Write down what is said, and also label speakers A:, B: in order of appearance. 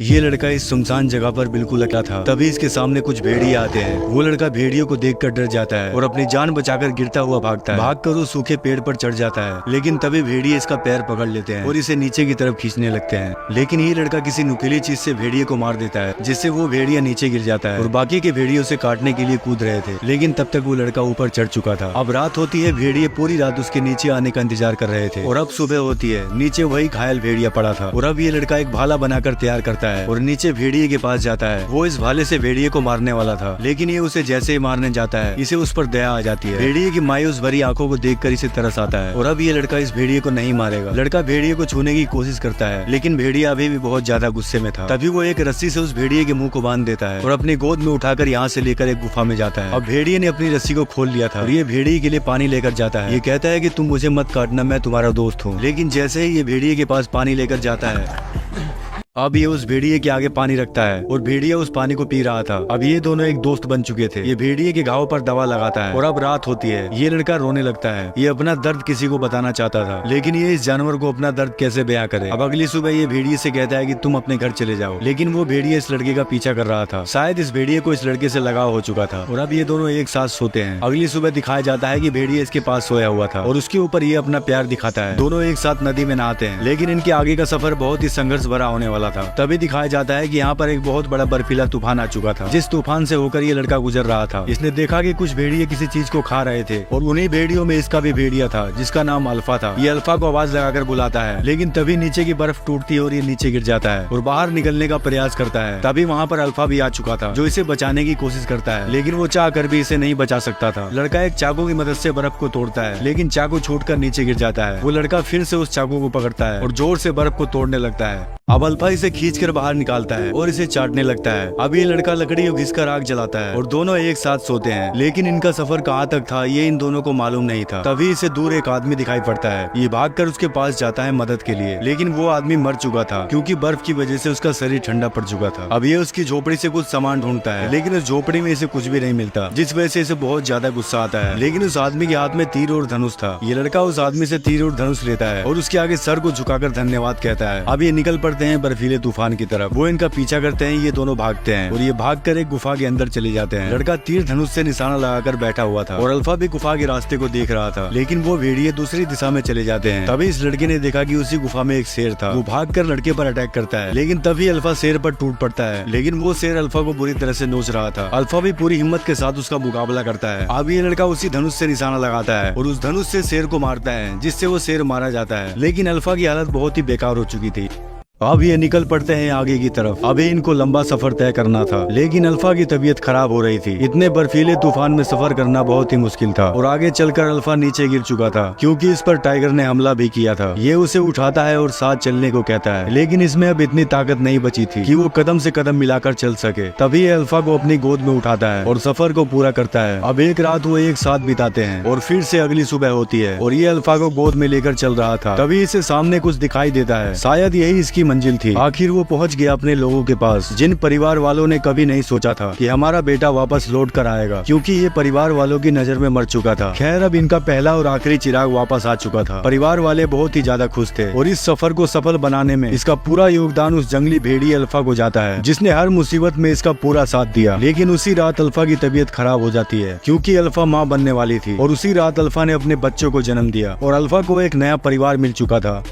A: ये लड़का इस सुनसान जगह पर बिल्कुल अकेला था। तभी इसके सामने कुछ भेड़िए आते हैं। वो लड़का भेड़ियों को देखकर डर जाता है और अपनी जान बचाकर गिरता हुआ भागता है। भागकर वो सूखे पेड़ पर चढ़ जाता है, लेकिन तभी भेड़िए इसका पैर पकड़ लेते हैं और इसे नीचे की तरफ खींचने लगते हैं। लेकिन ये लड़का किसी नुकीली चीज से भेड़िए को मार देता है, जिससे वो भेड़िया नीचे गिर जाता है और बाकी के भेड़िए उसे काटने के लिए कूद रहे थे, लेकिन तब तक वो लड़का ऊपर चढ़ चुका था। अब रात होती है। भेड़िए पूरी रात उसके नीचे आने का इंतजार कर रहे थे और अब सुबह होती है। नीचे वही घायल भेड़िया पड़ा था और अब ये लड़का एक भाला बनाकर तैयार करता है और नीचे भेड़िए के पास जाता है। वो इस भाले से भेड़िए को मारने वाला था, लेकिन ये उसे जैसे ही मारने जाता है, इसे उस पर दया आ जाती है। भेड़िए की मायूस भरी आंखों को देखकर इसे तरस आता है और अब ये लड़का इस भेड़िए को नहीं मारेगा। लड़का भेड़िए को छूने की कोशिश करता है, लेकिन भेड़िया अभी भी बहुत ज्यादा गुस्से में था। तभी वो एक रस्सी से उस भेड़िए के मुंह को बांध देता है और अपनी गोद में उठाकर यहाँ से लेकर एक गुफा में जाता है। अब भेड़िए ने अपनी रस्सी को खोल लिया था और ये भेड़िए के लिए पानी लेकर जाता है। ये कहता है कि तुम मुझे मत काटना, मैं तुम्हारा दोस्त हूँ। लेकिन जैसे ही ये भेड़िए के पास पानी लेकर जाता है, अब ये उस भेड़िए के आगे पानी रखता है और भेड़िया उस पानी को पी रहा था। अब ये दोनों एक दोस्त बन चुके थे। ये भेड़िए के घाव पर दवा लगाता है और अब रात होती है। ये लड़का रोने लगता है। ये अपना दर्द किसी को बताना चाहता था, लेकिन ये इस जानवर को अपना दर्द कैसे बयां करे। अब अगली सुबह ये भेड़िए से कहता है कि तुम अपने घर चले जाओ, लेकिन वो भेड़िए इस लड़के का पीछा कर रहा था। शायद इस भेड़िए को इस लड़के से लगाव हो चुका था और अब ये दोनों एक साथ सोते हैं। अगली सुबह दिखाया जाता है कि भेड़िए इसके पास सोया हुआ था और उसके ऊपर ये अपना प्यार दिखाता है। दोनों एक साथ नदी में नहाते हैं, लेकिन इनके आगे का सफर बहुत ही संघर्ष भरा होने वाला था। तभी दिखाया जाता है कि यहाँ पर एक बहुत बड़ा बर्फीला तूफान आ चुका था, जिस तूफान से होकर ये लड़का गुजर रहा था। इसने देखा कि कुछ भेड़िए किसी चीज को खा रहे थे और उन्हीं भेड़ियों में इसका भी भेड़िया था, जिसका नाम अल्फा था। ये अल्फा को आवाज लगाकर बुलाता है, लेकिन तभी नीचे की बर्फ टूटती है और ये नीचे गिर जाता है और बाहर निकलने का प्रयास करता है। तभी वहाँ पर अल्फा भी आ चुका था, जो इसे बचाने की कोशिश करता है, लेकिन वो चाह कर भी इसे नहीं बचा सकता था। लड़का एक चाकू की मदद से बर्फ को तोड़ता है, लेकिन चाकू छूटकर नीचे गिर जाता है। वो लड़का फिर से उस चाकू को पकड़ता है और जोर से बर्फ को तोड़ने लगता है। अब अल्फा इसे खींचकर बाहर निकालता है और इसे चाटने लगता है। अब ये लड़का लकड़ी को घिसकर आग जलाता है और दोनों एक साथ सोते हैं, लेकिन इनका सफर कहाँ तक था ये इन दोनों को मालूम नहीं था। तभी इसे दूर एक आदमी दिखाई पड़ता है। ये भागकर उसके पास जाता है मदद के लिए, लेकिन वो आदमी मर चुका था क्योंकि बर्फ की वजह से उसका शरीर ठंडा पड़ चुका था। अब ये उसकी झोपड़ी से कुछ सामान ढूंढता है, लेकिन उस झोपड़ी में इसे कुछ भी नहीं मिलता, जिस वजह से इसे बहुत ज्यादा गुस्सा आता है। लेकिन उस आदमी के हाथ में तीर और धनुष था। ये लड़का उस आदमी से तीर और धनुष लेता है और उसके आगे सर को झुकाकर धन्यवाद कहता है। अब ये निकल पड़ते हैं बर्फीले तूफान की तरफ। वो इनका पीछा करते हैं। ये दोनों भागते हैं और ये भागकर एक गुफा के अंदर चले जाते हैं। लड़का तीर धनुष से निशाना लगाकर बैठा हुआ था और अल्फा भी गुफा के रास्ते को देख रहा था, लेकिन वो भेड़िए दूसरी दिशा में चले जाते हैं। तभी इस लड़के ने देखा कि उसी गुफा में एक शेर था। वो भागकर लड़के पर अटैक करता है, लेकिन तभी अल्फा शेर पर टूट पड़ता है, लेकिन वो शेर अल्फा को बुरी तरह से नोच रहा था। अल्फा भी पूरी हिम्मत के साथ उसका मुकाबला करता है। अब ये लड़का उसी धनुष से निशाना लगाता है और उस धनुष से शेर को मारता है, जिससे वो शेर मारा जाता है। लेकिन अल्फा की हालत बहुत ही बेकार हो चुकी थी। अब ये निकल पड़ते हैं आगे की तरफ। अभी इनको लंबा सफर तय करना था, लेकिन अल्फा की तबीयत खराब हो रही थी। इतने बर्फीले तूफान में सफर करना बहुत ही मुश्किल था और आगे चलकर अल्फा नीचे गिर चुका था, क्योंकि इस पर टाइगर ने हमला भी किया था। ये उसे उठाता है और साथ चलने को कहता है, लेकिन इसमें अब इतनी ताकत नहीं बची थी कि वो कदम से कदम मिलाकर चल सके। तभी ये अल्फा को अपनी गोद में उठाता है और सफर को पूरा करता है। अब एक रात वो एक साथ बिताते हैं और फिर से अगली सुबह होती है और ये अल्फा को गोद में लेकर चल रहा था। तभी इसे सामने कुछ दिखाई देता है। शायद यही इसकी मंजिल थी। आखिर वो पहुंच गया अपने लोगों के पास, जिन परिवार वालों ने कभी नहीं सोचा था कि हमारा बेटा वापस लौट कर आएगा, क्योंकि ये परिवार वालों की नजर में मर चुका था। खैर, अब इनका पहला और आखिरी चिराग वापस आ चुका था। परिवार वाले बहुत ही ज्यादा खुश थे और इस सफर को सफल बनाने में इसका पूरा योगदान उस जंगली भेड़िए अल्फा को जाता है, जिसने हर मुसीबत में इसका पूरा साथ दिया। लेकिन उसी रात अल्फा की तबीयत खराब हो जाती है, क्योंकि अल्फा माँ बनने वाली थी और उसी रात अल्फा ने अपने बच्चों को जन्म दिया और अल्फा को एक नया परिवार मिल चुका था।